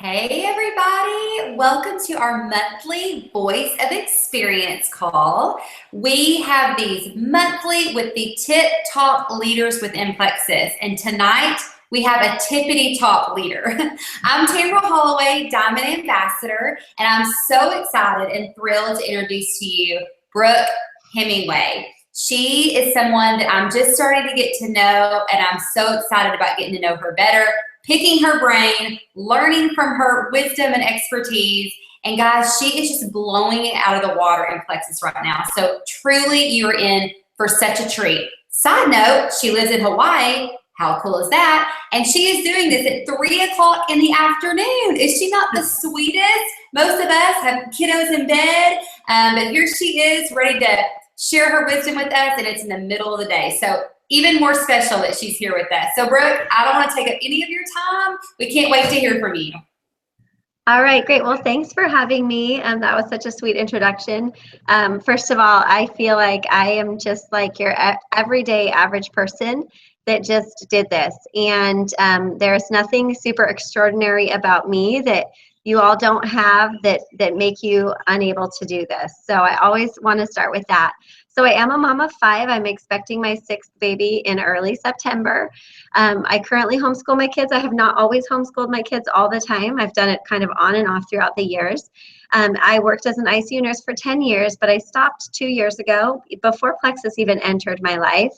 Hey everybody, welcome to our monthly Voice of Experience call. We have these monthly with the tip top leaders with Implexus, and tonight we have a tippity top leader. I'm Tamara Holloway, Diamond Ambassador, and I'm so excited and thrilled to introduce to you Brooke Hemingway. She is someone that I'm just starting to get to know, and I'm so excited about getting to know her better, picking her brain, learning from her wisdom and expertise. And guys, she is just blowing it out of the water in Plexus right now. So truly, you are in for such a treat. Side note, she lives in Hawaii. How cool is that? And she is doing this at 3 o'clock in the afternoon. Is she not the sweetest? Most of us have kiddos in bed, but here she is ready to share her wisdom with us, and it's in the middle of the day. So even more special that she's here with us. So Brooke, I don't want to take up any of your time. We can't wait to hear from you. All right, great. Well, thanks for having me. That was such a sweet introduction. First of all, I feel like I am just like your everyday average person that just did this. And there's nothing super extraordinary about me that you all don't have that make you unable to do this. So I always want to start with that. So I am a mom of 5. I'm expecting my 6th baby in early September. I currently homeschool my kids. I have not always homeschooled my kids all the time. I've done it kind of on and off throughout the years. I worked as an ICU nurse for 10 years, but I stopped 2 years ago before Plexus even entered my life.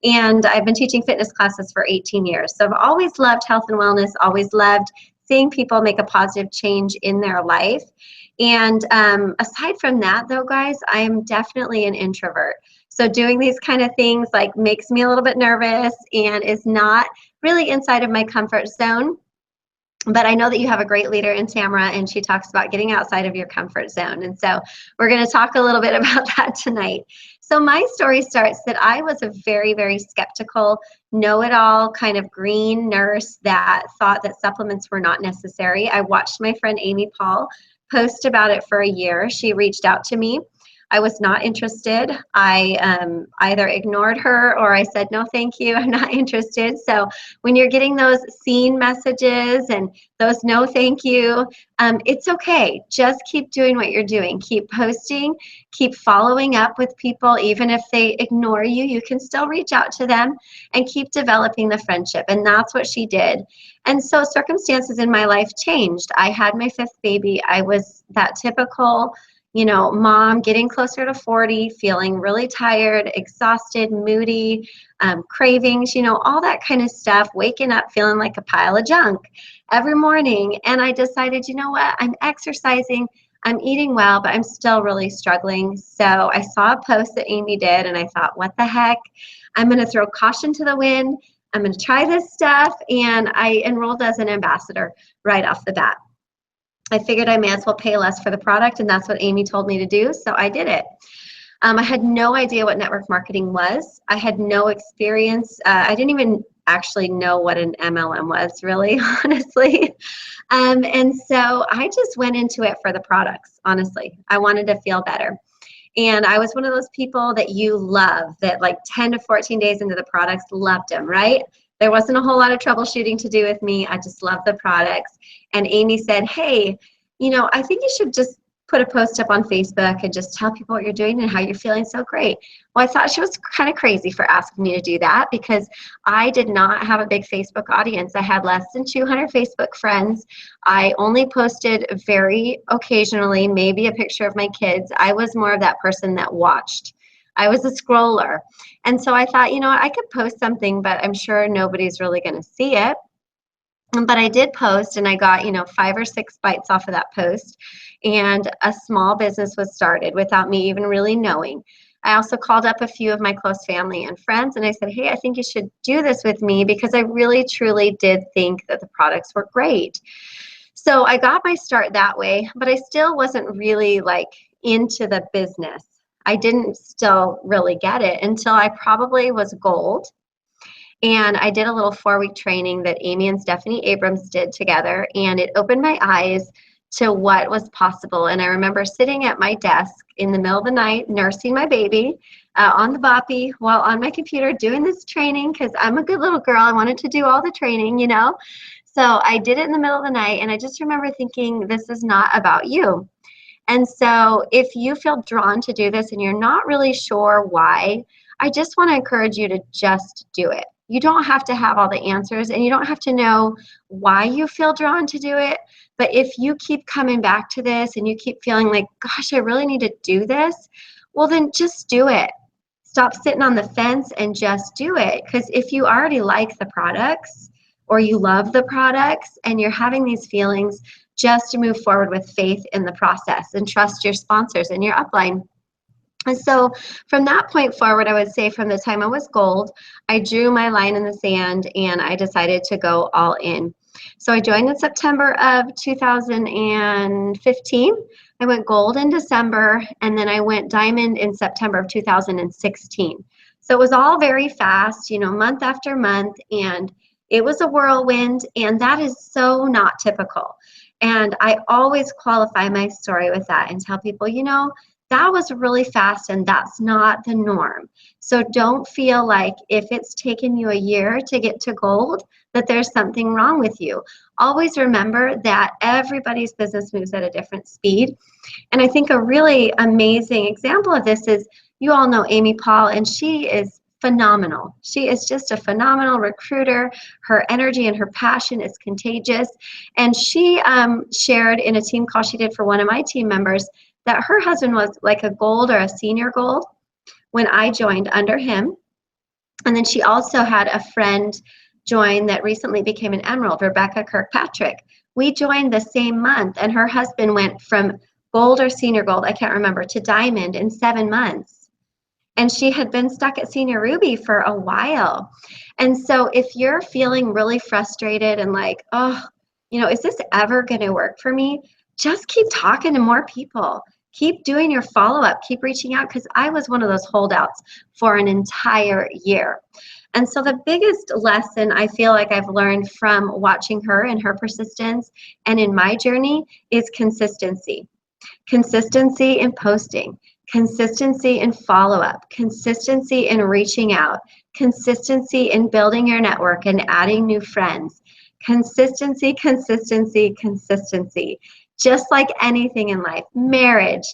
And I've been teaching fitness classes for 18 years. So I've always loved health and wellness, always loved seeing people make a positive change in their life. And aside from that, though, guys, I am definitely an introvert. So doing these kind of things like makes me a little bit nervous and is not really inside of my comfort zone. But I know that you have a great leader in Tamara, and she talks about getting outside of your comfort zone. And so we're going to talk a little bit about that tonight. So my story starts that I was a very, very skeptical, know-it-all kind of green nurse that thought that supplements were not necessary. I watched my friend Amy Paul post about it for a year. She reached out to me. I was not interested. I either ignored her or I said, no, thank you, I'm not interested. So when you're getting those seen messages and those no, thank you, it's okay. Just keep doing what you're doing. Keep posting, keep following up with people. Even if they ignore you, you can still reach out to them and keep developing the friendship. And that's what she did. And so circumstances in my life changed. I had my 5th baby. I was that typical mom getting closer to 40, feeling really tired, exhausted, moody, cravings, all that kind of stuff, waking up feeling like a pile of junk every morning. And I decided, you know what, I'm exercising, I'm eating well, but I'm still really struggling. So I saw a post that Amy did, and I thought, what the heck? I'm going to throw caution to the wind. I'm going to try this stuff. And I enrolled as an ambassador right off the bat. I figured I may as well pay less for the product, and that's what Amy told me to do, so I did it. I had no idea what network marketing was. I had no experience. I didn't even actually know what an MLM was, really, honestly. And so I just went into it for the products, honestly. I wanted to feel better. And I was one of those people that you love, that like 10 to 14 days into the products, loved them, right? There wasn't a whole lot of troubleshooting to do with me. I just loved the products. And Amy said, hey, I think you should just put a post up on Facebook and just tell people what you're doing and how you're feeling so great. Well, I thought she was kind of crazy for asking me to do that because I did not have a big Facebook audience. I had less than 200 Facebook friends. I only posted very occasionally, maybe a picture of my kids. I was more of that person that watched. I was a scroller. And so I thought, I could post something, but I'm sure nobody's really going to see it. But I did post, and I got, 5 or 6 bites off of that post. And a small business was started without me even really knowing. I also called up a few of my close family and friends, and I said, hey, I think you should do this with me because I really, truly did think that the products were great. So I got my start that way, but I still wasn't really into the business. I didn't still really get it until I probably was gold. And I did a little 4-week training that Amy and Stephanie Abrams did together, and it opened my eyes to what was possible. And I remember sitting at my desk in the middle of the night, nursing my baby on the boppy while on my computer doing this training because I'm a good little girl. I wanted to do all the training, So I did it in the middle of the night, and I just remember thinking, this is not about you. And so if you feel drawn to do this and you're not really sure why, I just want to encourage you to just do it. You don't have to have all the answers, and you don't have to know why you feel drawn to do it. But if you keep coming back to this and you keep feeling like, gosh, I really need to do this, well, then just do it. Stop sitting on the fence and just do it. Because if you already like the products or you love the products and you're having these feelings, just to move forward with faith in the process and trust your sponsors and your upline. And so from that point forward, I would say from the time I was gold, I drew my line in the sand and I decided to go all in. So I joined in September of 2015. I went gold in December, and then I went diamond in September of 2016. So it was all very fast, month after month, and it was a whirlwind, and that is so not typical. And I always qualify my story with that and tell people, that was really fast and that's not the norm. So don't feel like if it's taken you a year to get to gold, that there's something wrong with you. Always remember that everybody's business moves at a different speed. And I think a really amazing example of this is, you all know Amy Paul, and she is phenomenal. She is just a phenomenal recruiter. Her energy and her passion is contagious. And she shared in a team call she did for one of my team members that her husband was like a gold or a senior gold when I joined under him. And then she also had a friend join that recently became an emerald, Rebecca Kirkpatrick. We joined the same month, and her husband went from gold or senior gold, I can't remember, to diamond in 7 months. And she had been stuck at senior ruby for a while. And so if you're feeling really frustrated and like, oh, is this ever going to work for me? Just keep talking to more people. Keep doing your follow-up. Keep reaching out, because I was one of those holdouts for an entire year. And so the biggest lesson I feel like I've learned from watching her and her persistence and in my journey is consistency. Consistency in posting, consistency in follow-up, consistency in reaching out, consistency in building your network and adding new friends. Consistency, consistency, consistency. Just like anything in life, marriage,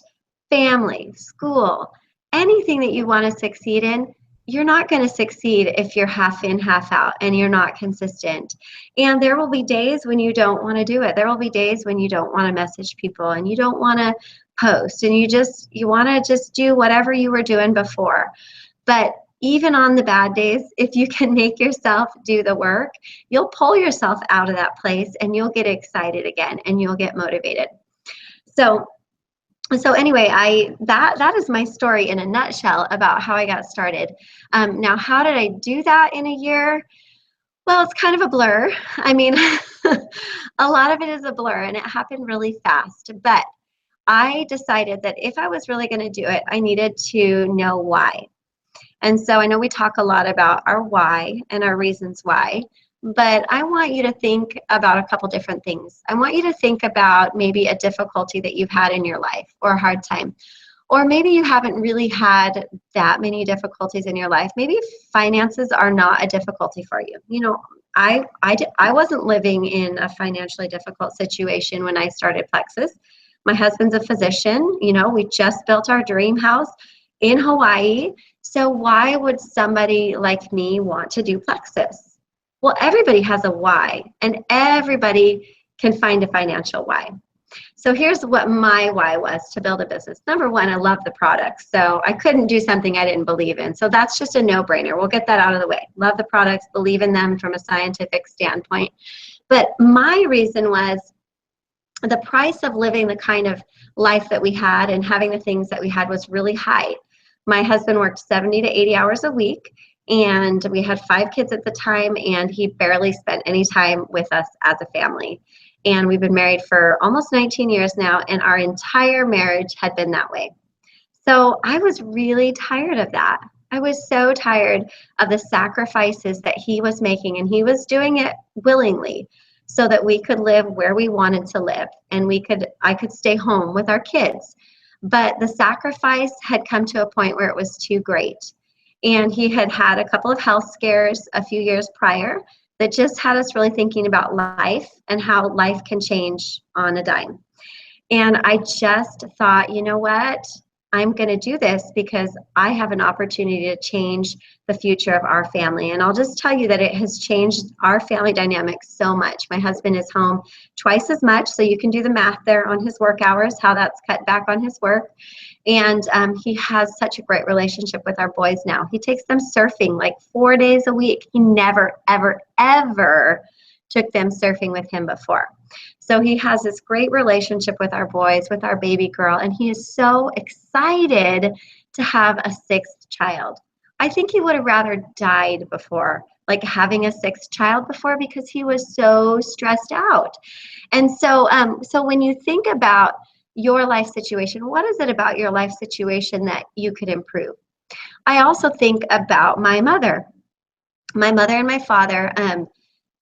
family, school, anything that you want to succeed in, you're not going to succeed if you're half in, half out, and you're not consistent. And there will be days when you don't want to do it. There will be days when you don't want to message people and you don't want to post, and you want to just do whatever you were doing before. But even on the bad days, if you can make yourself do the work, you'll pull yourself out of that place and you'll get excited again and you'll get motivated. So anyway, that is my story in a nutshell about how I got started. Now, how did I do that in a year? Well, it's kind of a blur. I mean, a lot of it is a blur, and it happened really fast. But I decided that if I was really going to do it, I needed to know why. And so I know we talk a lot about our why and our reasons why, but I want you to think about a couple different things. I want you to think about maybe a difficulty that you've had in your life, or a hard time. Or maybe you haven't really had that many difficulties in your life. Maybe finances are not a difficulty for you. I wasn't living in a financially difficult situation when I started Plexus. My husband's a physician. We just built our dream house in Hawaii. So why would somebody like me want to do Plexus? Well, everybody has a why, and everybody can find a financial why. So here's what my why was to build a business. Number one, I love the products. So I couldn't do something I didn't believe in. So that's just a no-brainer. We'll get that out of the way. Love the products, believe in them from a scientific standpoint. But my reason was the price of living the kind of life that we had and having the things that we had was really high. My husband worked 70 to 80 hours a week, and we had 5 kids at the time, and he barely spent any time with us as a family. And we've been married for almost 19 years now, and our entire marriage had been that way. So I was really tired of that. I was so tired of the sacrifices that he was making, and he was doing it willingly so that we could live where we wanted to live, and I could stay home with our kids. But the sacrifice had come to a point where it was too great. And he had had a couple of health scares a few years prior that just had us really thinking about life and how life can change on a dime. And I just thought, you know what? I'm going to do this because I have an opportunity to change the future of our family. And I'll just tell you that it has changed our family dynamics so much. My husband is home twice as much, so you can do the math there on his work hours, how that's cut back on his work. And he has such a great relationship with our boys now. He takes them surfing like 4 days a week. He never, ever, ever took them surfing with him before. So he has this great relationship with our boys, with our baby girl, and he is so excited to have a sixth child. I think he would have rather died before, like having a sixth child before, because he was so stressed out. And so, so when you think about your life situation, what is it about your life situation that you could improve? I also think about my mother. My mother and my father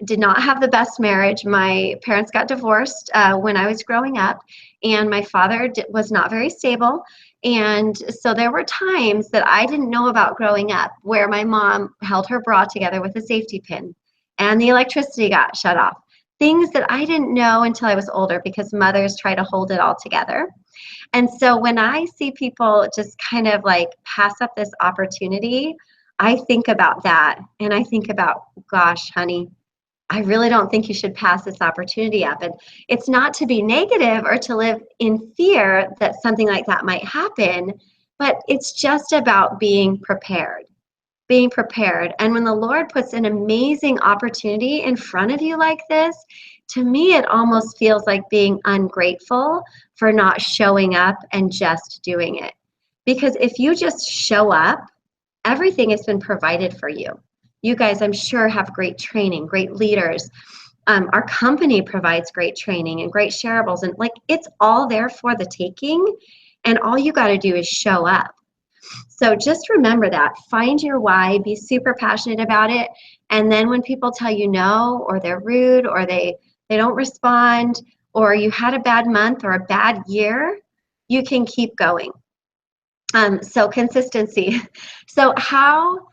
did not have the best marriage. My parents got divorced when I was growing up, and my father was not very stable. And so there were times that I didn't know about growing up where my mom held her bra together with a safety pin and the electricity got shut off. Things that I didn't know until I was older because mothers try to hold it all together. And so when I see people just kind of like pass up this opportunity, I think about that. And I think about, gosh, honey, I really don't think you should pass this opportunity up. And it's not to be negative or to live in fear that something like that might happen, but it's just about being prepared. Being prepared. And when the Lord puts an amazing opportunity in front of you like this, to me, it almost feels like being ungrateful for not showing up and just doing it. Because if you just show up, everything has been provided for you. You guys, I'm sure, have great training, great leaders. Our company provides great training and great shareables, and like it's all there for the taking, and all you got to do is show up. So just remember that. Find your why, be super passionate about it, and then when people tell you no, or they're rude, or they don't respond, or you had a bad month or a bad year, you can keep going. So consistency. So how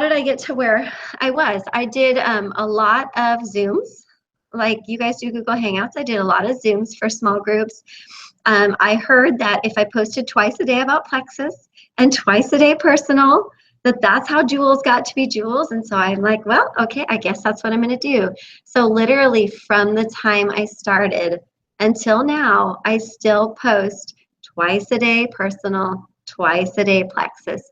did I get to where I was? I did a lot of Zooms, like you guys do Google Hangouts. I did a lot of Zooms for small groups. I heard that if I posted twice a day about plexus and twice a day personal, that's how jewels got to be jewels. And so I'm like, well, okay, I guess that's what I'm going to do. So literally from the time I started until now, I still post twice a day personal, twice a day plexus.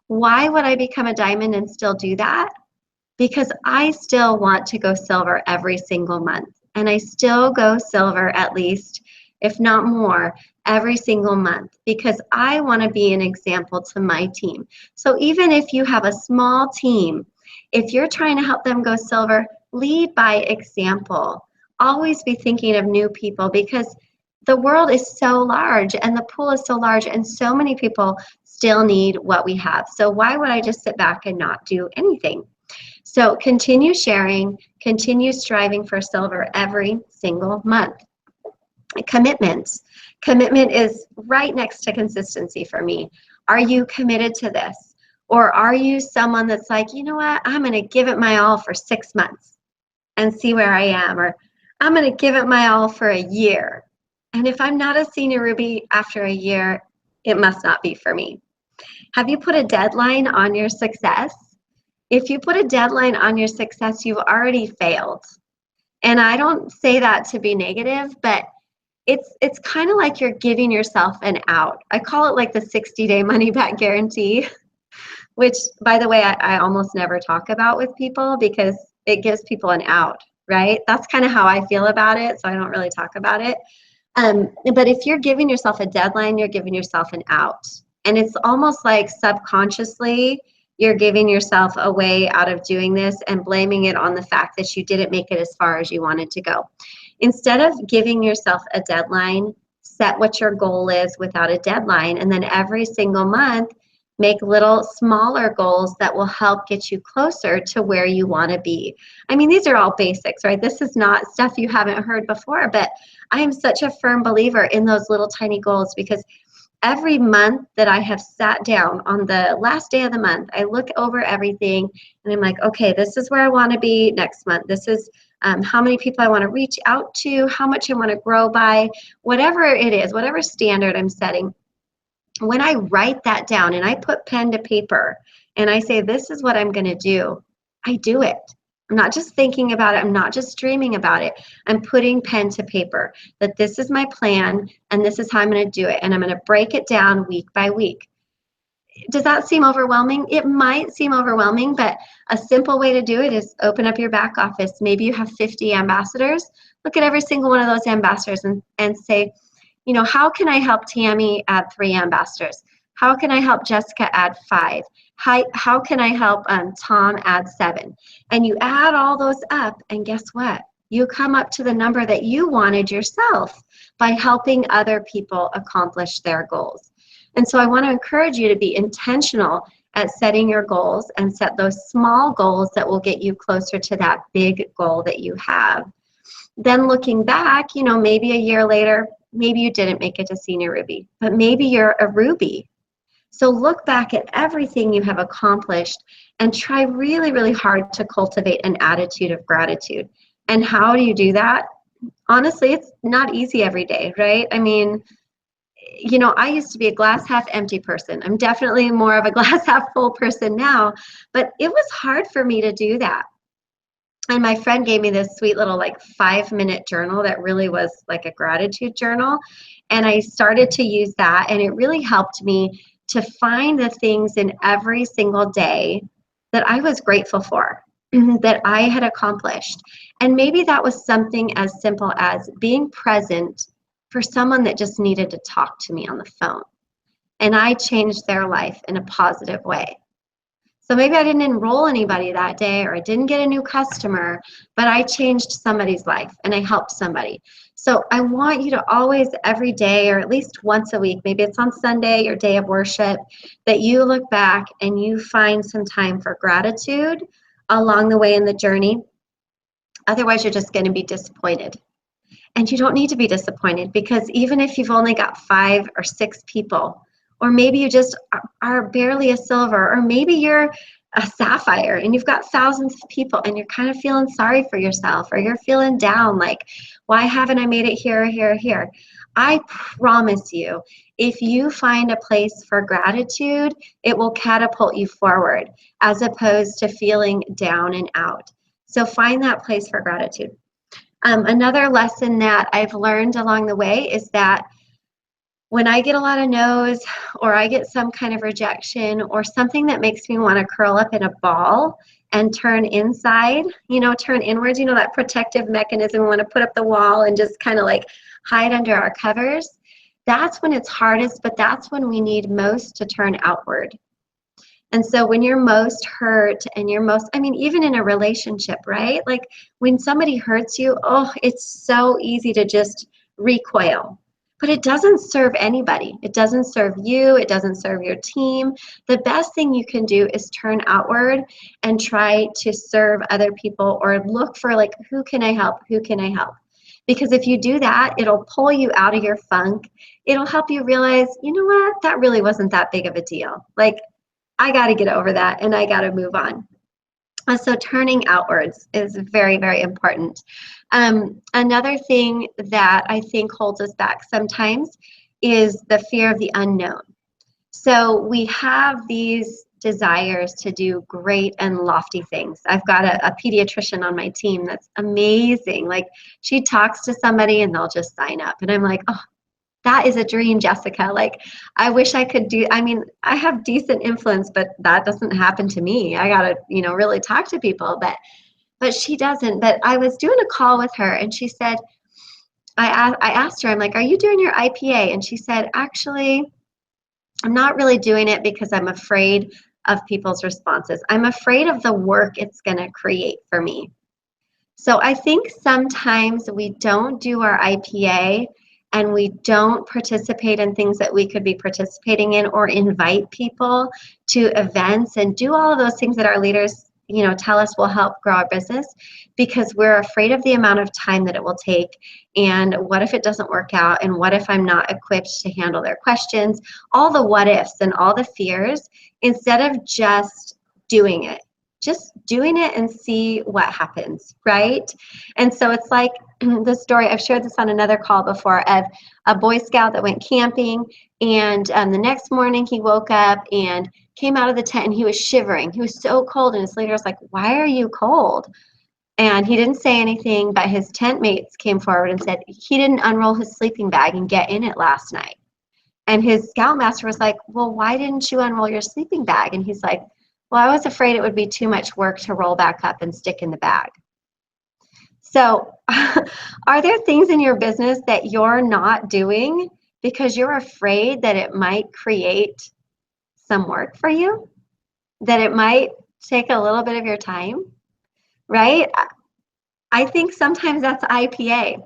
Why would I become a diamond and still do that? Because I still want to go silver every single month. And I still go silver at least, if not more, every single month because I want to be an example to my team. So even if you have a small team, if you're trying to help them go silver, lead by example. Always be thinking of new people because the world is so large and the pool is so large and so many people still need what we have. So why would I just sit back and not do anything? So continue sharing, continue striving for silver every single month. Commitments. Commitment is right next to consistency for me. Are you committed to this? Or are you someone that's like, you know what, I'm going to give it my all for 6 months and see where I am. Or I'm going to give it my all for a year. And if I'm not a senior Ruby after a year, it must not be for me. Have you put a deadline on your success? If you put a deadline on your success, you've already failed. And I don't say that to be negative, but it's kind of like you're giving yourself an out. I call it like the 60-day money back guarantee, which, by the way, I almost never talk about with people because it gives people an out, right? That's kind of how I feel about it, so I don't really talk about it. But if you're giving yourself a deadline, you're giving yourself an out. And it's almost like subconsciously you're giving yourself a way out of doing this and blaming it on the fact that you didn't make it as far as you wanted to go. Instead of giving yourself a deadline, set what your goal is without a deadline, and then every single month, make little smaller goals that will help get you closer to where you want to be. I mean, these are all basics, right? This is not stuff you haven't heard before, but I am such a firm believer in those little tiny goals because every month that I have sat down on the last day of the month, I look over everything and I'm like, okay, this is where I want to be next month. This is how many people I want to reach out to, how much I want to grow by, whatever it is, whatever standard I'm setting. When I write that down and I put pen to paper and I say, this is what I'm going to do, I do it. I'm not just thinking about it. I'm not just dreaming about it. I'm putting pen to paper that this is my plan and this is how I'm going to do it. And I'm going to break it down week by week. Does that seem overwhelming? It might seem overwhelming, but a simple way to do it is open up your back office. Maybe you have 50 ambassadors. Look at every single one of those ambassadors and say, you know, how can I help Tammy add 3 ambassadors? How can I help Jessica add 5? How can I help Tom add 7? And you add all those up, and guess what? You come up to the number that you wanted yourself by helping other people accomplish their goals. And so I want to encourage you to be intentional at setting your goals and set those small goals that will get you closer to that big goal that you have. Then looking back, you know, maybe a year later, maybe you didn't make it to Senior Ruby, but maybe you're a Ruby. So look back at everything you have accomplished and try really, really hard to cultivate an attitude of gratitude. And how do you do that? Honestly, it's not easy every day, right? I mean, you know, I used to be a glass half empty person. I'm definitely more of a glass half full person now, but it was hard for me to do that. And my friend gave me this sweet little like 5-minute journal that really was like a gratitude journal. And I started to use that, and it really helped me to find the things in every single day that I was grateful for, that I had accomplished. And maybe that was something as simple as being present for someone that just needed to talk to me on the phone. And I changed their life in a positive way. So maybe I didn't enroll anybody that day, or I didn't get a new customer, but I changed somebody's life and I helped somebody. So I want you to always, every day, or at least once a week, maybe it's on Sunday, your day of worship, that you look back and you find some time for gratitude along the way in the journey. Otherwise, you're just going to be disappointed. And you don't need to be disappointed, because even if you've only got 5 or 6 people, or maybe you just are barely a silver, or maybe you're a sapphire and you've got thousands of people and you're kind of feeling sorry for yourself, or you're feeling down, like, why haven't I made it here, here, here? I promise you, if you find a place for gratitude, it will catapult you forward as opposed to feeling down and out. So find that place for gratitude. Another lesson that I've learned along the way is that when I get a lot of no's, or I get some kind of rejection, or something that makes me want to curl up in a ball and turn inside, you know, turn inwards, you know, that protective mechanism, we want to put up the wall and just kind of like hide under our covers, that's when it's hardest, but that's when we need most to turn outward. And so when you're most hurt and you're most, I mean, even in a relationship, right? Like when somebody hurts you, oh, it's so easy to just recoil. But it doesn't serve anybody. It doesn't serve you. It doesn't serve your team. The best thing you can do is turn outward and try to serve other people, or look for like, who can I help? Who can I help? Because if you do that, it'll pull you out of your funk. It'll help you realize, you know what? That really wasn't that big of a deal. Like, I got to get over that and I got to move on. So turning outwards is very, very important. Another thing that I think holds us back sometimes is the fear of the unknown. So we have these desires to do great and lofty things. I've got a pediatrician on my team that's amazing. Like, she talks to somebody and they'll just sign up. And I'm like, oh, that is a dream, Jessica. Like, I wish I could do, I mean, I have decent influence, but that doesn't happen to me. I got to, you know, really talk to people, but she doesn't. But I was doing a call with her and she said, I asked her, I'm like, are you doing your IPA? And she said, actually, I'm not really doing it because I'm afraid of people's responses. I'm afraid of the work it's going to create for me. So I think sometimes we don't do our IPA and we don't participate in things that we could be participating in, or invite people to events and do all of those things that our leaders, tell us will help grow our business, because we're afraid of the amount of time that it will take, and what if it doesn't work out, and what if I'm not equipped to handle their questions, all the what ifs and all the fears, instead of just doing it. Just doing it and see what happens, right? And so it's like the story, I've shared this on another call before, of a Boy Scout that went camping, and the next morning he woke up and came out of the tent and he was shivering. He was so cold, and his leader was like, "Why are you cold?" And he didn't say anything, but his tent mates came forward and said he didn't unroll his sleeping bag and get in it last night. And his scoutmaster was like, "Well, why didn't you unroll your sleeping bag?" And he's like, "Well, I was afraid it would be too much work to roll back up and stick in the bag." So are there things in your business that you're not doing because you're afraid that it might create some work for you, that it might take a little bit of your time, right? I think sometimes that's IPA,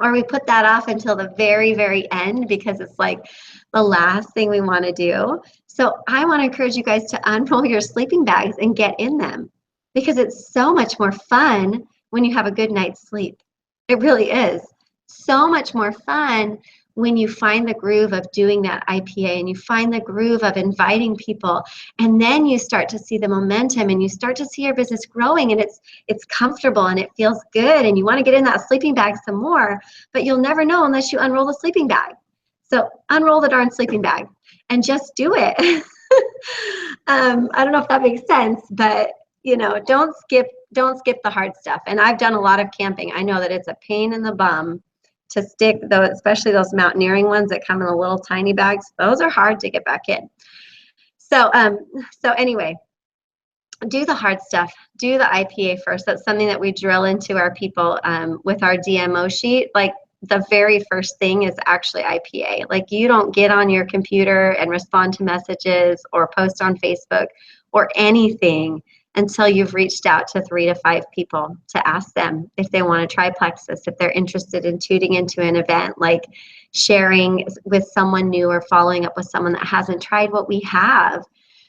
or we put that off until the very, very end because it's like the last thing we want to do. So I want to encourage you guys to unroll your sleeping bags and get in them, because it's so much more fun when you have a good night's sleep. It really is so much more fun when you find the groove of doing that IPA, and you find the groove of inviting people, and then you start to see the momentum, and you start to see your business growing, and it's comfortable and it feels good, and you want to get in that sleeping bag some more, but you'll never know unless you unroll the sleeping bag. So unroll the darn sleeping bag and just do it. I don't know if that makes sense, but don't skip the hard stuff. And I've done a lot of camping. I know that it's a pain in the bum to stick those, especially those mountaineering ones that come in the little tiny bags. Those are hard to get back in. So anyway, do the hard stuff. Do the IPA first. That's something that we drill into our people with our DMO sheet. Like, the very first thing is actually IPA. Like, you don't get on your computer and respond to messages or post on Facebook or anything until you've reached out to 3 to 5 people to ask them if they want to try Plexus, if they're interested in tuning into an event, like sharing with someone new or following up with someone that hasn't tried what we have.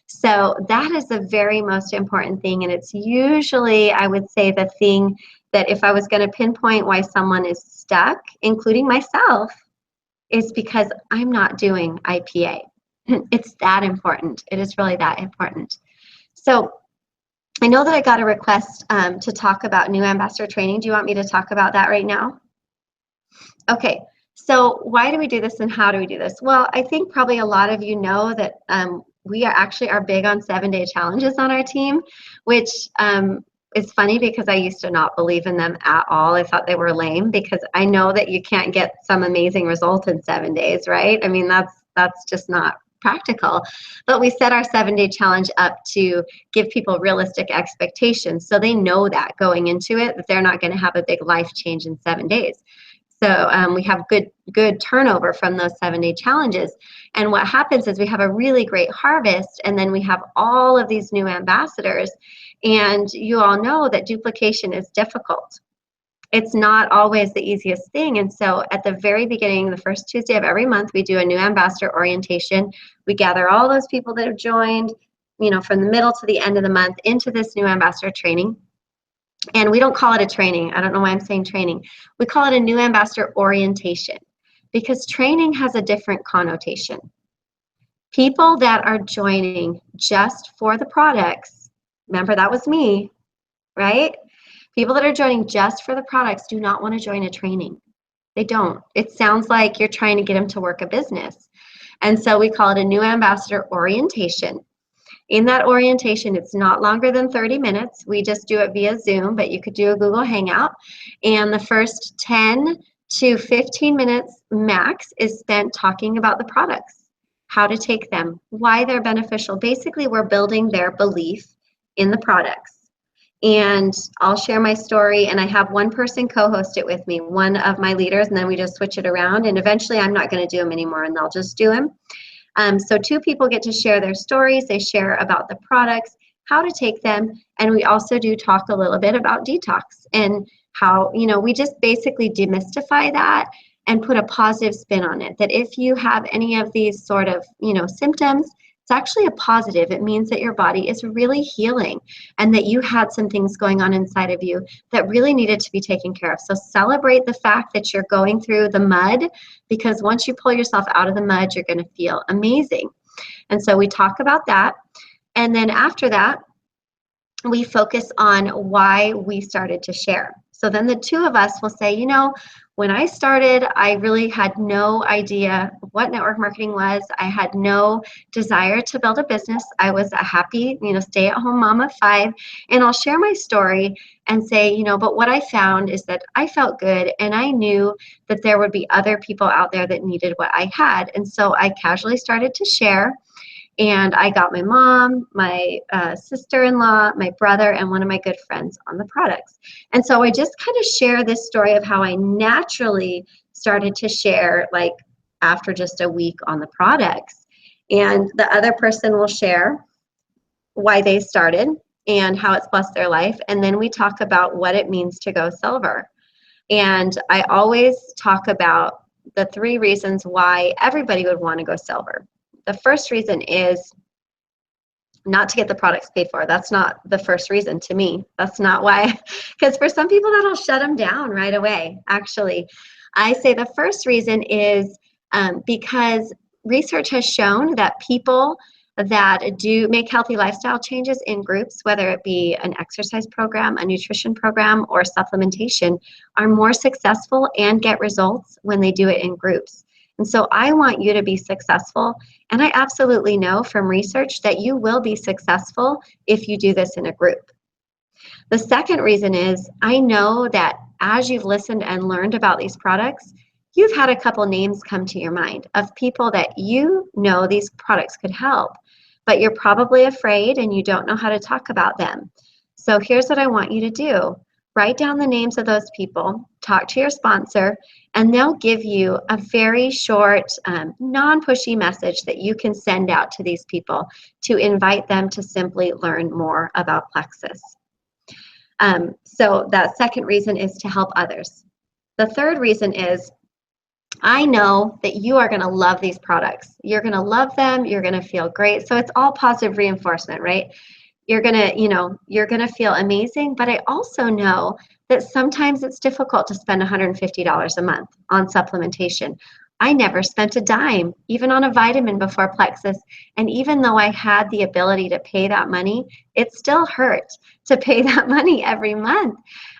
So that is the very most important thing. And it's usually, I would say, the thing that if I was going to pinpoint why someone is stuck, including myself, is because I'm not doing IPA. It's that important. It is really that important. So I know that I got a request to talk about new ambassador training. Do you want me to talk about that right now? Okay. So why do we do this and how do we do this? Well, I think probably a lot of you know that we are big on 7-day challenges on our team, which is funny because I used to not believe in them at all. I thought they were lame, because I know that you can't get some amazing result in 7 days, right? I mean, that's just not practical. But we set our 7-day challenge up to give people realistic expectations, so they know that going into it, that they're not going to have a big life change in 7 days. So we have good turnover from those 7-day challenges. And what happens is we have a really great harvest, and then we have all of these new ambassadors. And you all know that duplication is difficult. It's not always the easiest thing. And so at the very beginning, the first Tuesday of every month, we do a new ambassador orientation. We gather all those people that have joined, from the middle to the end of the month, into this new ambassador training. And we don't call it a training. I don't know why I'm saying training. We call it a new ambassador orientation, because training has a different connotation. People that are joining just for the products, remember that was me, right? People that are joining just for the products do not want to join a training. They don't. It sounds like you're trying to get them to work a business. And so we call it a new ambassador orientation. In that orientation, it's not longer than 30 minutes. We just do it via Zoom, but you could do a Google Hangout. And the first 10 to 15 minutes max is spent talking about the products, how to take them, why they're beneficial. Basically, we're building their belief in the products. And I'll share my story, and I have one person co-host it with me, one of my leaders, and then we just switch it around. And eventually I'm not going to do them anymore, and they'll just do them. So 2 people get to share their stories. They share about the products, how to take them, and we also do talk a little bit about detox and how, we just basically demystify that and put a positive spin on it. That if you have any of these sort of, symptoms, it's actually a positive. It means that your body is really healing and that you had some things going on inside of you that really needed to be taken care of. So celebrate the fact that you're going through the mud, because once you pull yourself out of the mud, you're going to feel amazing. And so we talk about that. And then after that, we focus on why we started to share. So then the two of us will say, when I started, I really had no idea what network marketing was. I had no desire to build a business. I was a happy, stay-at-home mom of 5. And I'll share my story and say, but what I found is that I felt good and I knew that there would be other people out there that needed what I had. And so I casually started to share. And I got my mom, my sister-in-law, my brother, and one of my good friends on the products. And so I just kind of share this story of how I naturally started to share, like after just a week on the products. And the other person will share why they started and how it's blessed their life. And then we talk about what it means to go silver. And I always talk about the 3 reasons why everybody would want to go silver. The first reason is not to get the products paid for. That's not the first reason to me. That's not why, because for some people that'll shut them down right away. Actually, I say the first reason is because research has shown that people that do make healthy lifestyle changes in groups, whether it be an exercise program, a nutrition program, or supplementation, are more successful and get results when they do it in groups. And so I want you to be successful. And I absolutely know from research that you will be successful if you do this in a group. The second reason is I know that as you've listened and learned about these products, you've had a couple names come to your mind of people that these products could help, but you're probably afraid and you don't know how to talk about them. So here's what I want you to do. Write down the names of those people, talk to your sponsor, and they'll give you a very short, non-pushy message that you can send out to these people to invite them to simply learn more about Plexus. So that second reason is to help others. The third reason is I know that you are going to love these products. You're going to love them. You're going to feel great. So it's all positive reinforcement, right? You're going to feel amazing. But I also know that sometimes it's difficult to spend $150 a month on supplementation. I never spent a dime, even on a vitamin before Plexus. And even though I had the ability to pay that money, it still hurt to pay that money every month.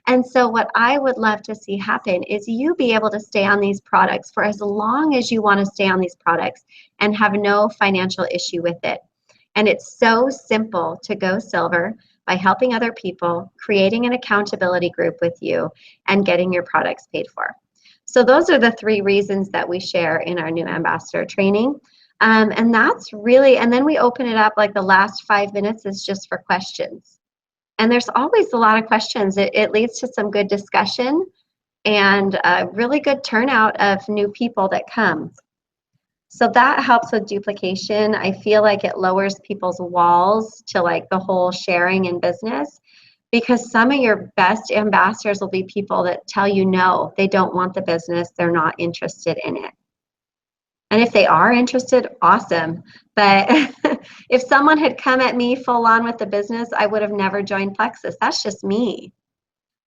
And so what I would love to see happen is you be able to stay on these products for as long as you want to stay on these products and have no financial issue with it. And it's so simple to go silver by helping other people, creating an accountability group with you, and getting your products paid for. So those are the 3 reasons that we share in our new ambassador training. And that's really, and then we open it up, like the last 5 minutes is just for questions. And there's always a lot of questions. It leads to some good discussion and a really good turnout of new people that come. So that helps with duplication. I feel like it lowers people's walls to like the whole sharing in business, because some of your best ambassadors will be people that tell you no, they don't want the business, they're not interested in it. And if they are interested, awesome. But if someone had come at me full on with the business, I would have never joined Plexus. That's just me.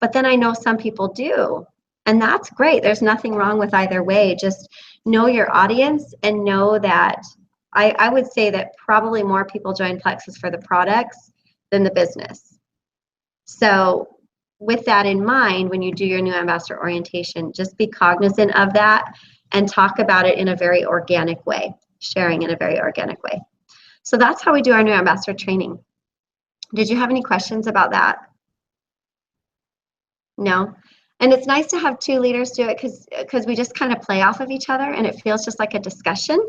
But then I know some people do. And that's great. There's nothing wrong with either way. Just know your audience and know that I would say that probably more people join Plexus for the products than the business. So with that in mind, when you do your new ambassador orientation, just be cognizant of that and talk about it in a very organic way, sharing in a very organic way. So that's how we do our new ambassador training. Did you have any questions about that? No? And it's nice to have 2 leaders do it because we just kind of play off of each other and it feels just like a discussion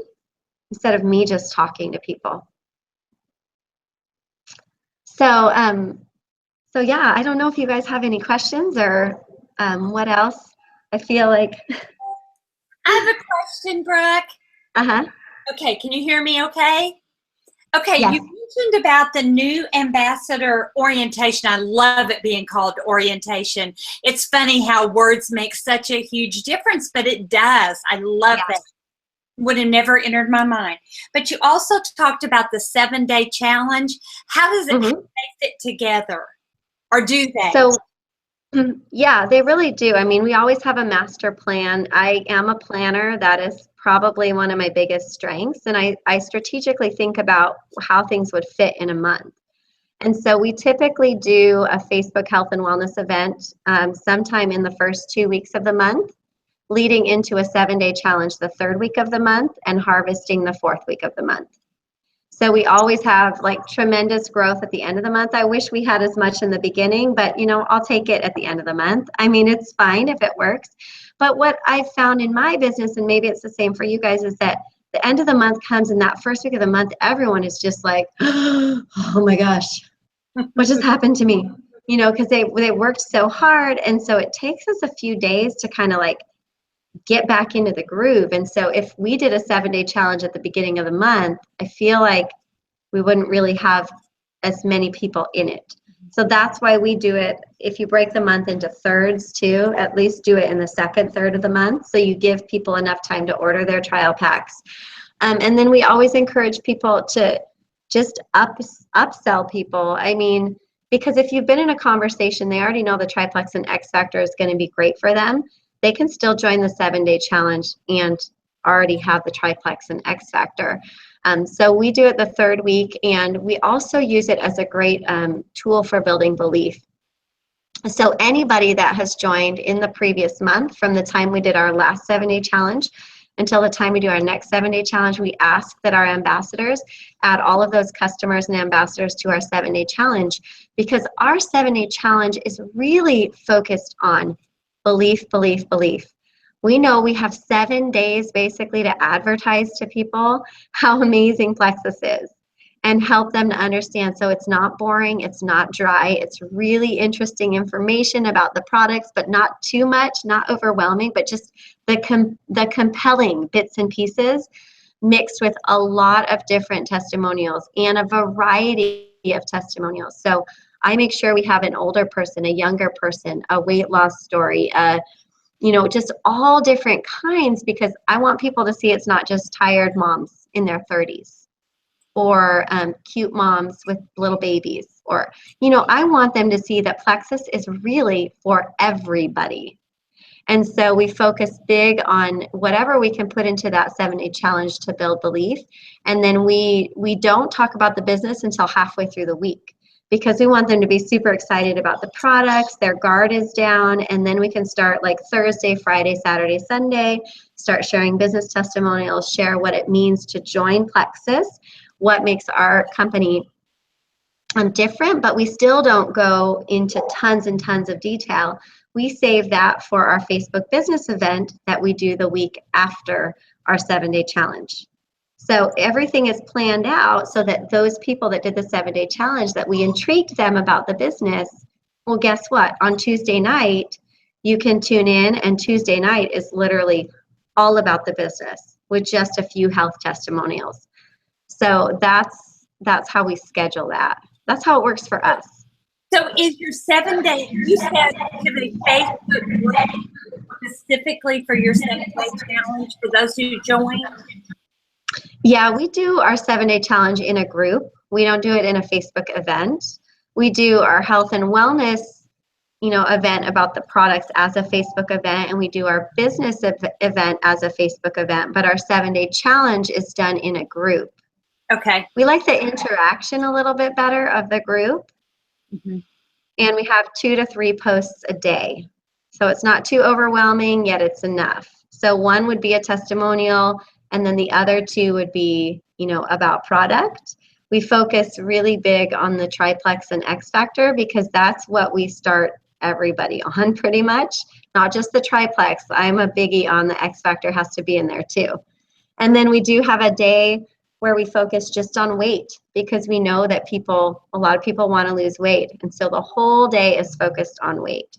instead of me just talking to people. So, so yeah, I don't know if you guys have any questions or what else. I feel like. I have a question, Brooke. Uh-huh. Okay, can you hear me okay? Okay, Yes. You mentioned about the new ambassador orientation. I love it being called orientation. It's funny how words make such a huge difference, but it does. I love Yes. it. would have never entered my mind. But you also talked about the 7-day challenge. How does it how do they fit together? Or do they? So, yeah, they really do. I mean, we always have a master plan. I am a planner. That is probably one of my biggest strengths. And I strategically think about how things would fit in a month. And so we typically do a Facebook health and wellness event sometime in the first 2 weeks of the month, leading into a 7-day challenge the 3rd week of the month, and harvesting the 4th week of the month. So we always have like tremendous growth at the end of the month. I wish we had as much in the beginning, but you know, I'll take it at the end of the month. I mean, it's fine if it works. But what I've found in my business, and maybe it's the same for you guys, is that the end of the month comes, and that 1st week of the month, everyone is just like, oh my gosh, what just happened to me? You know, because they worked so hard. And so it takes us a few days to kind of like get back into the groove. And so if we did a 7-day challenge at the beginning of the month, I feel like we wouldn't really have as many people in it. So that's why we do it. If you break the month into thirds too, at least do it in the 2nd third of the month, so you give people enough time to order their trial packs. And then we always encourage people to just upsell people. I mean, because if you've been in a conversation, they already know the triplex and X Factor is going to be great for them. They can still join the 7-day challenge and already have the triplex and X Factor. So we do it the 3rd week, and we also use it as a great tool for building belief. So anybody that has joined in the previous month, from the time we did our last 7-day challenge until the time we do our next 7-day challenge, we ask that our ambassadors add all of those customers and ambassadors to our 7-day challenge, because our 7-day challenge is really focused on belief, belief, belief. We know we have 7 days basically to advertise to people how amazing Plexus is and help them to understand. So it's not boring, it's not dry, it's really interesting information about the products, but not too much, not overwhelming, but just the compelling bits and pieces mixed with a lot of different testimonials and a variety of testimonials. So I make sure we have an older person, a younger person, a weight loss story, you know, just all different kinds, because I want people to see it's not just tired moms in their 30s or cute moms with little babies, or, you know, I want them to see that Plexus is really for everybody. And so we focus big on whatever we can put into that 7-day challenge to build belief. And then we don't talk about the business until halfway through the week, because we want them to be super excited about the products, their guard is down, and then we can start like Thursday, Friday, Saturday, Sunday, start sharing business testimonials, share what it means to join Plexus, what makes our company different, but we still don't go into tons and tons of detail. We save that for our Facebook business event that we do the week after our 7-day challenge. So everything is planned out so that those people that did the 7-day challenge, that we intrigued them about the business, well, guess what? On Tuesday night, you can tune in, and Tuesday night is literally all about the business with just a few health testimonials. So that's how we schedule that. That's how it works for us. So is your 7-day, you said to the Facebook group specifically for your 7-day challenge for those who join? Yeah, we do our 7-day challenge in a group. We don't do it in a Facebook event. We do our health and wellness, you know, event about the products as a Facebook event, and we do our business event as a Facebook event, but our 7-day challenge is done in a group. Okay. We like the interaction a little bit better of the group. Mm-hmm. And we have 2 to 3 posts a day. So it's not too overwhelming, yet it's enough. So one would be a testimonial, and then the other 2 would be, you know, about product. We focus really big on the triplex and X Factor, because that's what we start everybody on pretty much, not just the triplex. I'm a biggie on the X Factor, has to be in there too. And then we do have a day where we focus just on weight, because we know that a lot of people want to lose weight. And so the whole day is focused on weight.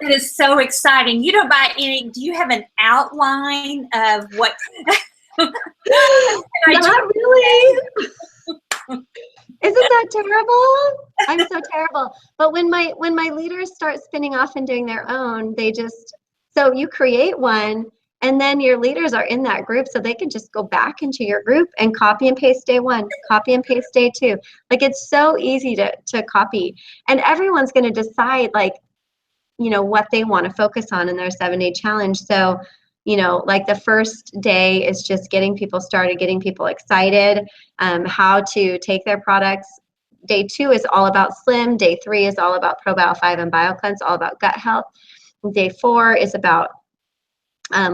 It is so exciting. You don't buy any, do you have an outline of what? Not really. Isn't that terrible? I'm so terrible. But when my leaders start spinning off and doing their own, so you create one, And then your leaders are in that group, so they can just go back into your group and copy and paste day 1, copy and paste day 2. Like, it's so easy to copy. And everyone's going to decide, like, what they want to focus on in their 7-day challenge. So, like the first day is just getting people started, getting people excited, how to take their products. Day 2 is all about Slim. Day 3 is all about Probio 5 and BioCleanse, all about gut health. Day 4 is about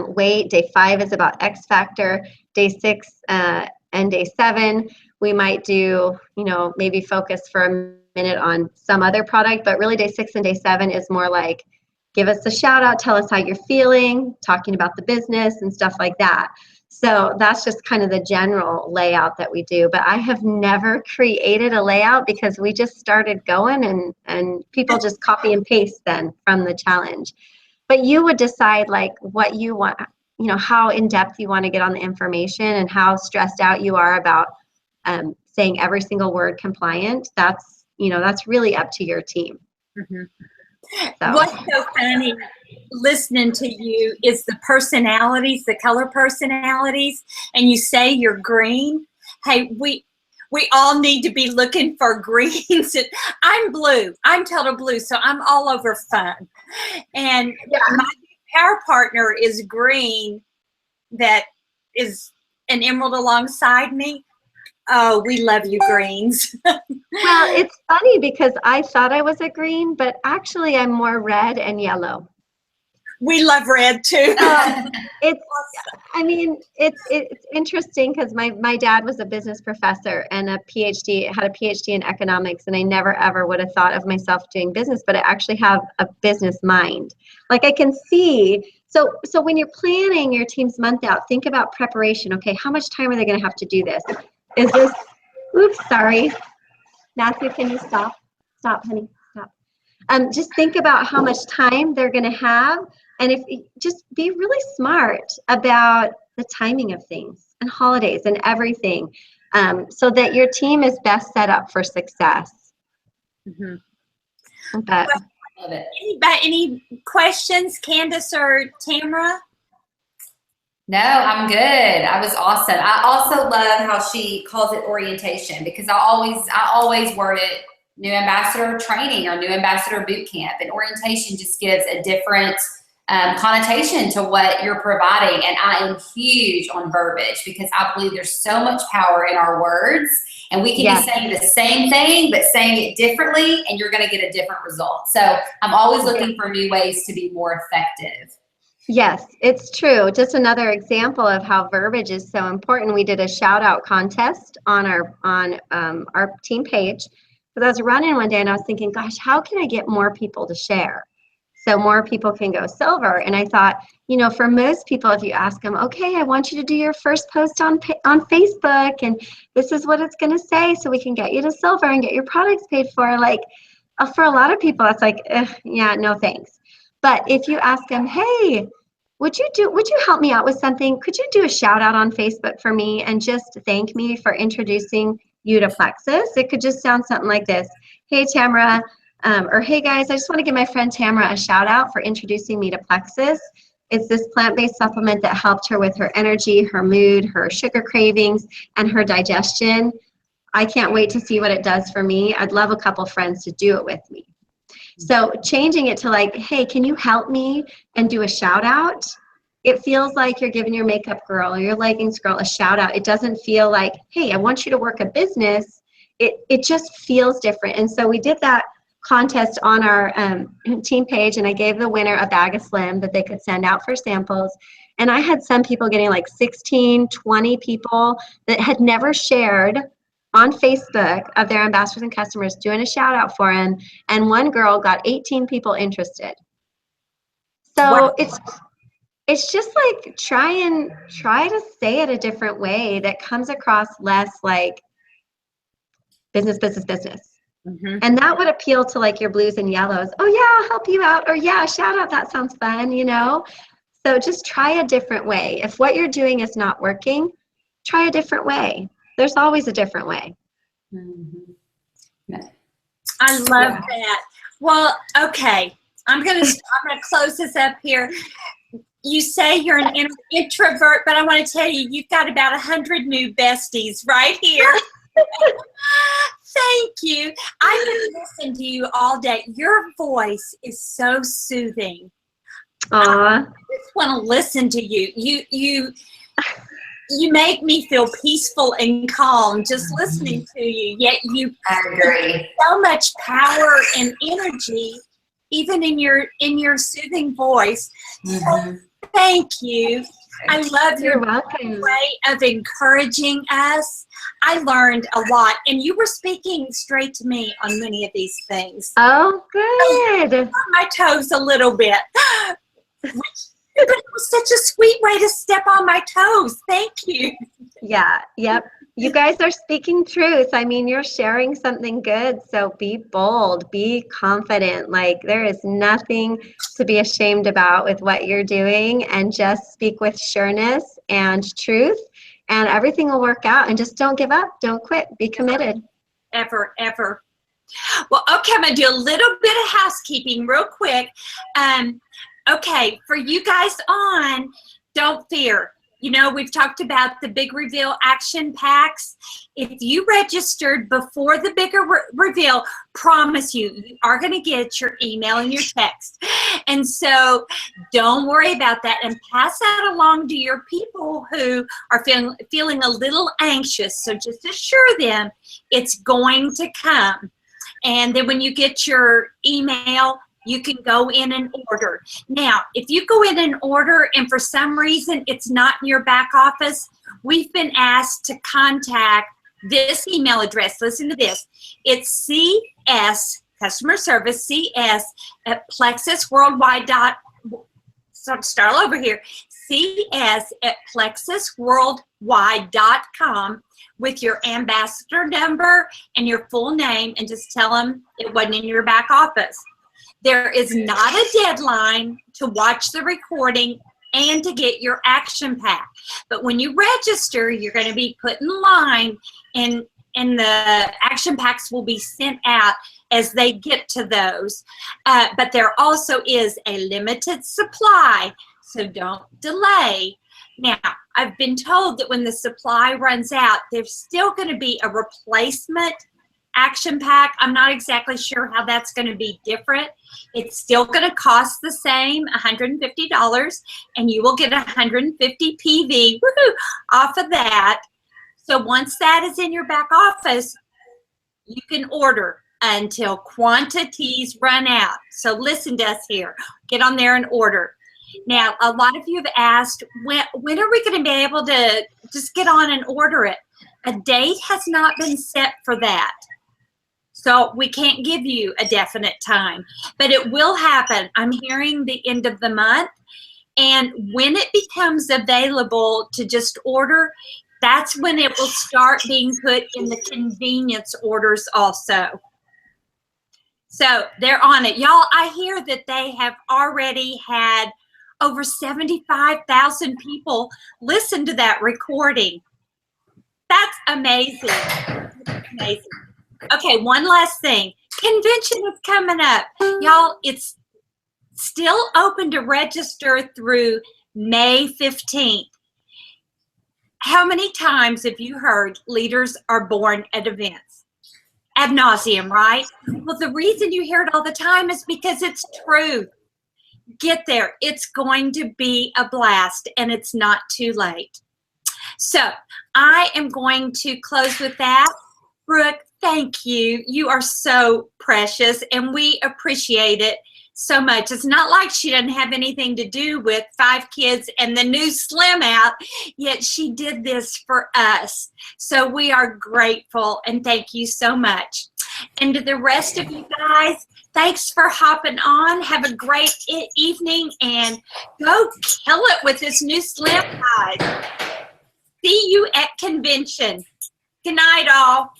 weight. Day 5 is about X Factor. Day 6 and day 7, we might do, maybe focus for a minute on some other product, but really day 6 and day 7 is more like, give us a shout out, tell us how you're feeling, talking about the business and stuff like that. So that's just kind of the general layout that we do. But I have never created a layout because we just started going and people just copy and paste then from the challenge. But you would decide like what you want, how in depth you want to get on the information and how stressed out you are about saying every single word compliant. That's really up to your team. Mm-hmm. So. What's so funny listening to you is the personalities, the color personalities, and you say you're green. Hey, we all need to be looking for greens. I'm blue. I'm total blue, so I'm all over fun. And my power partner is green, that is an emerald alongside me. Oh, we love you, greens. Well, it's funny because I thought I was a green, but actually I'm more red and yellow. We love red too. It's interesting because my dad was a business professor and had a PhD in economics, and I never ever would have thought of myself doing business, but I actually have a business mind. Like, I can see. So when you're planning your team's month out, think about preparation. Okay, how much time are they going to have to do this? Is this, oops, sorry. Matthew, can you stop? Stop, honey, stop. Just think about how much time they're going to have, and just be really smart about the timing of things and holidays and everything, so that your team is best set up for success. Mm-hmm. But, any questions, Candace or Tamara? No, I'm good. I was awesome. I also love how she calls it orientation, because I always word it new ambassador training or new ambassador boot camp, and orientation just gives a different connotation to what you're providing. And I am huge on verbiage because I believe there's so much power in our words, and we can be saying the same thing but saying it differently, and you're going to get a different result. So I'm always looking for new ways to be more effective. Yes, it's true. Just another example of how verbiage is so important. We did a shout out contest on our team page, because I was running one day and I was thinking, gosh, how can I get more people to share so more people can go silver? And I thought, for most people, if you ask them, okay, I want you to do your first post on Facebook, and this is what it's going to say so we can get you to silver and get your products paid for. Like, for a lot of people, it's like, yeah, no thanks. But if you ask them, hey, would you help me out with something? Could you do a shout out on Facebook for me and just thank me for introducing you to Plexus? It could just sound something like this. Hey, Tamara, or hey guys, I just want to give my friend Tamara a shout out for introducing me to Plexus. It's this plant-based supplement that helped her with her energy, her mood, her sugar cravings, and her digestion. I can't wait to see what it does for me. I'd love a couple friends to do it with me. So changing it to like, hey, can you help me and do a shout out? It feels like you're giving your makeup girl or your leggings girl a shout out. It doesn't feel like, hey, I want you to work a business. It just feels different. And so we did that contest on our team page, and I gave the winner a bag of Slim that they could send out for samples. And I had some people getting like 16, 20 people that had never shared on Facebook of their ambassadors and customers doing a shout out for him, and one girl got 18 people interested. So it's just like try to say it a different way that comes across less like business. Mm-hmm. And that would appeal to like your blues and yellows. Oh yeah, I'll help you out, or yeah, shout out, that sounds fun, So just try a different way. If what you're doing is not working, try a different way. There's always a different way. Mm-hmm. I love that. Well, okay. I'm gonna close this up here. you say you're an introvert, but I want to tell you, you've got about 100 new besties right here. Thank you. I could listen to you all day. Your voice is so soothing. Aw. I just want to listen to you. You make me feel peaceful and calm just listening to you. Yet you I agree. so much power and energy, even in your soothing voice. So thank you. I love You're your welcome. way of encouraging us. I learned a lot, and you were speaking straight to me on many of these things. Oh, good. On my toes a little bit. But it was such a sweet way to step on my toes. Thank you. Yeah, yep. You guys are speaking truth. I mean, you're sharing something good. So be bold, be confident. Like, there is nothing to be ashamed about with what you're doing, and just speak with sureness and truth, and everything will work out. And just don't give up. Don't quit. Be committed. Ever. Well, okay, I'm going to do a little bit of housekeeping real quick. Okay, for you guys on, don't fear. You know, we've talked about the Big Reveal action packs. If you registered before the bigger reveal, promise you are going to get your email and your text. And so don't worry about that, and pass that along to your people who are feeling a little anxious. So just assure them it's going to come. And then when you get your email, you can go in and order. Now, if you go in and order and for some reason it's not in your back office, we've been asked to contact this email address. Listen to this. It's CS, customer service, CS at plexusworldwide. So start all over here. CS at plexusworldwide.com with your ambassador number and your full name, and just tell them it wasn't in your back office. There is not a deadline to watch the recording and to get your action pack. But when you register, you're going to be put in line, and the action packs will be sent out as they get to those. But there also is a limited supply, so don't delay. Now, I've been told that when the supply runs out, there's still going to be a replacement action pack. I'm not exactly sure how that's going to be different. It's still going to cost the same, $150, and you will get 150 PV off of that. So once that is in your back office, you can order until quantities run out. So listen to us here. Get on there and order. Now, a lot of you have asked, when are we going to be able to just get on and order it? A date has not been set for that. So we can't give you a definite time, but it will happen. I'm hearing the end of the month. And when it becomes available to just order, that's when it will start being put in the convenience orders also. So they're on it. Y'all, I hear that they have already had over 75,000 people listen to that recording. That's amazing. That's amazing. Okay, one last thing. Convention is coming up. Y'all, it's still open to register through May 15th. How many times have you heard leaders are born at events? Ad nauseum, right? Well, the reason you hear it all the time is because it's true. Get there. It's going to be a blast, and it's not too late. So I am going to close with that. Brooke, thank you. You are so precious, and we appreciate it so much. It's not like she doesn't have anything to do with 5 kids and the new Slim out, yet she did this for us. So we are grateful, and thank you so much. And to the rest of you guys, thanks for hopping on. Have a great evening, and go kill it with this new Slim, guys. See you at convention. Good night, all.